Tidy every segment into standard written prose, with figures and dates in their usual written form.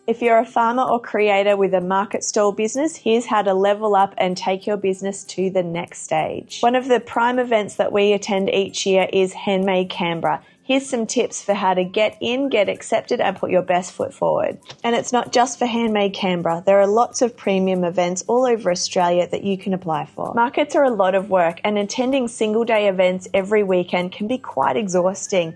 If you're a farmer or creator with a market stall business, here's how to level up and take your business to the next stage. One of the prime events that we attend each year is Handmade Canberra. Here's some tips for how to get in, get accepted, and put your best foot forward. And it's not just for Handmade Canberra. There are lots of premium events all over Australia that you can apply for. Markets are a lot of work, and attending single-day events every weekend can be quite exhausting.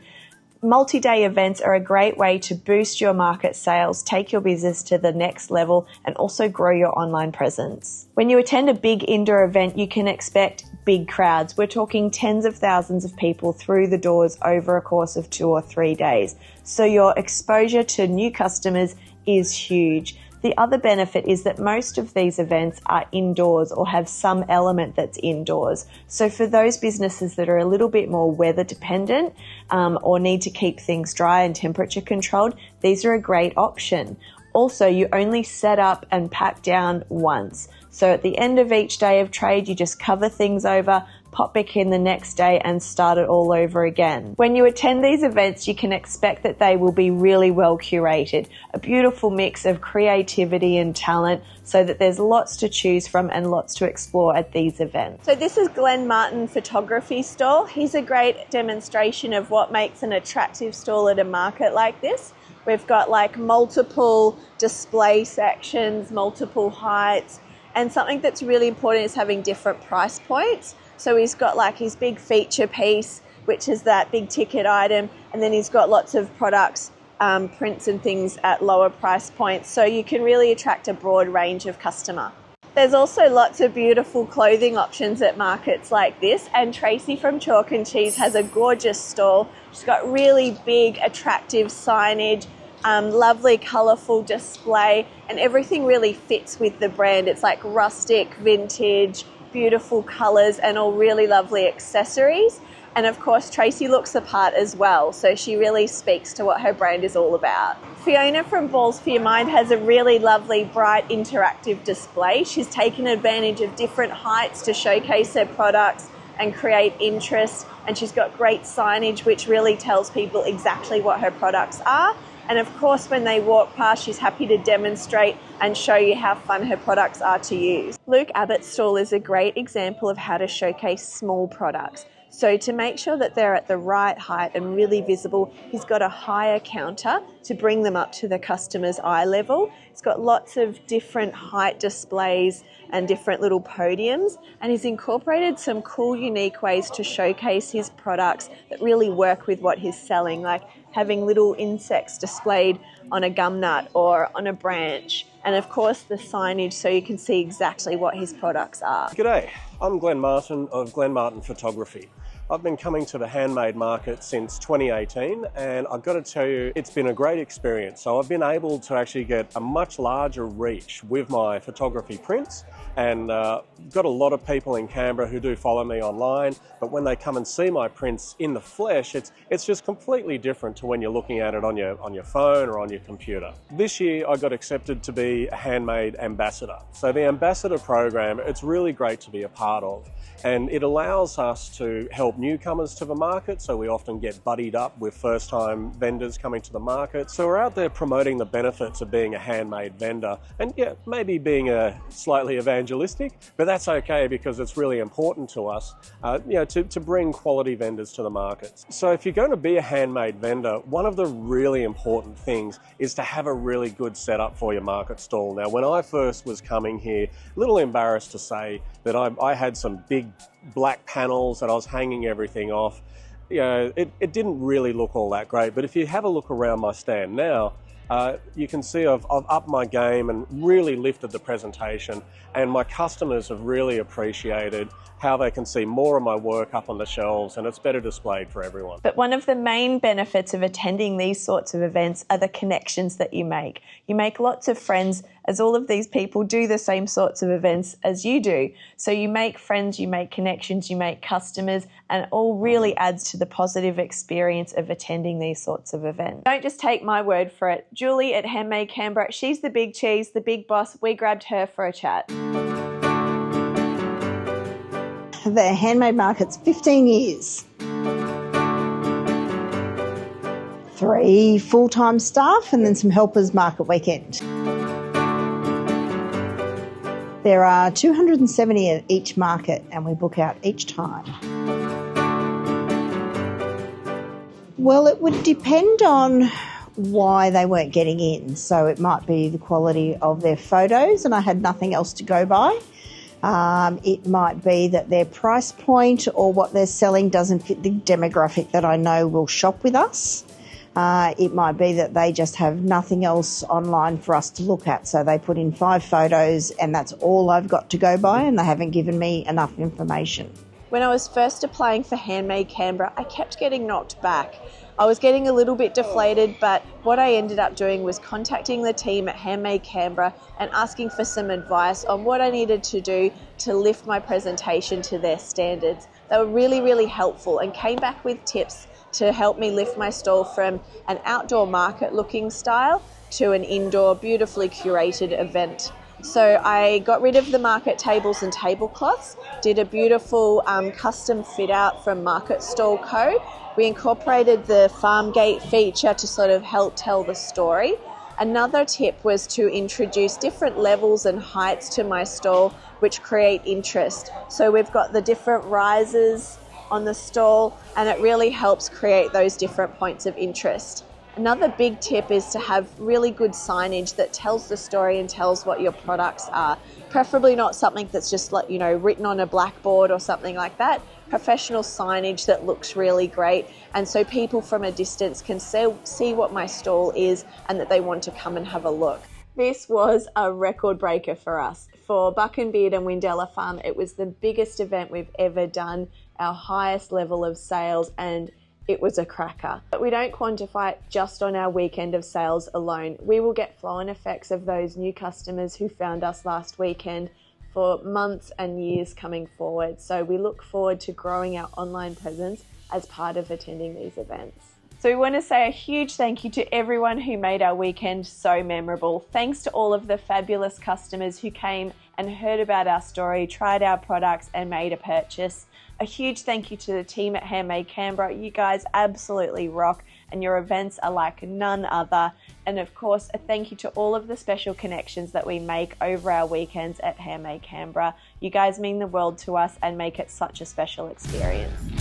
Multi-day events are a great way to boost your market sales, take your business to the next level, and also grow your online presence. When you attend a big indoor event, you can expect big crowds. We're talking tens of thousands of people through the doors over a course of 2 or 3 days. So your exposure to new customers is huge. The other benefit is that most of these events are indoors or have some element that's indoors. So for those businesses that are a little bit more weather dependent or need to keep things dry and temperature controlled, these are a great option. Also, you only set up and pack down once. So at the end of each day of trade, you just cover things over, pop back in the next day and start it all over again. When you attend these events, you can expect that they will be really well curated, a beautiful mix of creativity and talent, so that there's lots to choose from and lots to explore at these events. So this is Glenn Martin Photography Stall. He's a great demonstration of what makes an attractive stall at a market like this. We've got like multiple display sections, multiple heights, and something that's really important is having different price points. So he's got like his big feature piece, which is that big ticket item, and then he's got lots of products, prints and things at lower price points. So you can really attract a broad range of customer. There's also lots of beautiful clothing options at markets like this, and Tracy from Chalk and Cheese has a gorgeous stall. She's got really big, attractive signage, lovely colourful display, and everything really fits with the brand. It's like rustic, vintage, beautiful colours, and all really lovely accessories. And of course, Tracy looks the part as well, so she really speaks to what her brand is all about. Fiona from Balls for Your Mind has a really lovely, bright, interactive display. She's taken advantage of different heights to showcase her products and create interest, and she's got great signage which really tells people exactly what her products are. And of course, when they walk past, she's happy to demonstrate and show you how fun her products are to use. Luke Abbott's stall is a great example of how to showcase small products. So to make sure that they're at the right height and really visible, he's got a higher counter to bring them up to the customer's eye level. He's got lots of different height displays and different little podiums, and he's incorporated some cool, unique ways to showcase his products that really work with what he's selling, like having little insects displayed on a gum nut or on a branch, and of course the signage so you can see exactly what his products are. G'day, I'm Glenn Martin of Glenn Martin Photography. I've been coming to the handmade market since 2018, and I've got to tell you, it's been a great experience. So I've been able to actually get a much larger reach with my photography prints, and got a lot of people in Canberra who do follow me online, but when they come and see my prints in the flesh, it's just completely different to when you're looking at it on your phone or on your computer. This year I got accepted to be a handmade ambassador. So the ambassador program, it's really great to be a part of, and it allows us to help newcomers to the market. So we often get buddied up with first-time vendors coming to the market. So we're out there promoting the benefits of being a handmade vendor, and yeah, maybe being a slightly evangelistic, but that's okay because it's really important to us, to bring quality vendors to the market. So if you're going to be a handmade vendor, one of the really important things is to have a really good setup for your market stall. Now, when I first was coming here, a little embarrassed to say that I had some big black panels that I was hanging everything off. You know, it didn't really look all that great, but if you have a look around my stand now, you can see I've upped my game and really lifted the presentation, and my customers have really appreciated how they can see more of my work up on the shelves, and it's better displayed for everyone. But one of the main benefits of attending these sorts of events are the connections that you make. You make lots of friends, as all of these people do the same sorts of events as you do. So you make friends, you make connections, you make customers, and it all really adds to the positive experience of attending these sorts of events. Don't just take my word for it. Julie at Handmade Canberra, she's the big cheese, the big boss. We grabbed her for a chat. The handmade market's 15 years. 3 full-time staff and then some helpers market weekend. There are 270 at each market and we book out each time. Well, it would depend on why they weren't getting in. So it might be the quality of their photos and I had nothing else to go by. It might be that their price point or what they're selling doesn't fit the demographic that I know will shop with us. It might be that they just have nothing else online for us to look at. So they put in 5 photos and that's all I've got to go by and they haven't given me enough information. When I was first applying for Handmade Canberra, I kept getting knocked back. I was getting a little bit deflated, but what I ended up doing was contacting the team at Handmade Canberra and asking for some advice on what I needed to do to lift my presentation to their standards. They were really, really helpful and came back with tips to help me lift my stall from an outdoor market looking style to an indoor, beautifully curated event. So I got rid of the market tables and tablecloths, did a beautiful custom fit out from Market Stall Co. We incorporated the farm gate feature to sort of help tell the story. Another tip was to introduce different levels and heights to my stall, which create interest. So we've got the different rises on the stall, and it really helps create those different points of interest. Another big tip is to have really good signage that tells the story and tells what your products are. Preferably not something that's just like, written on a blackboard or something like that. Professional signage that looks really great, and so people from a distance can see what my stall is and that they want to come and have a look. This was a record breaker for us. For Buck and Beard and Windella Farm, it was the biggest event we've ever done, our highest level of sales, and it was a cracker. But we don't quantify it just on our weekend of sales alone. We will get flow-on effects of those new customers who found us last weekend for months and years coming forward. So we look forward to growing our online presence as part of attending these events. So we want to say a huge thank you to everyone who made our weekend so memorable. Thanks to all of the fabulous customers who came and heard about our story, tried our products and made a purchase. A huge thank you to the team at Handmade Canberra. You guys absolutely rock and your events are like none other. And of course, a thank you to all of the special connections that we make over our weekends at Handmade Canberra. You guys mean the world to us and make it such a special experience.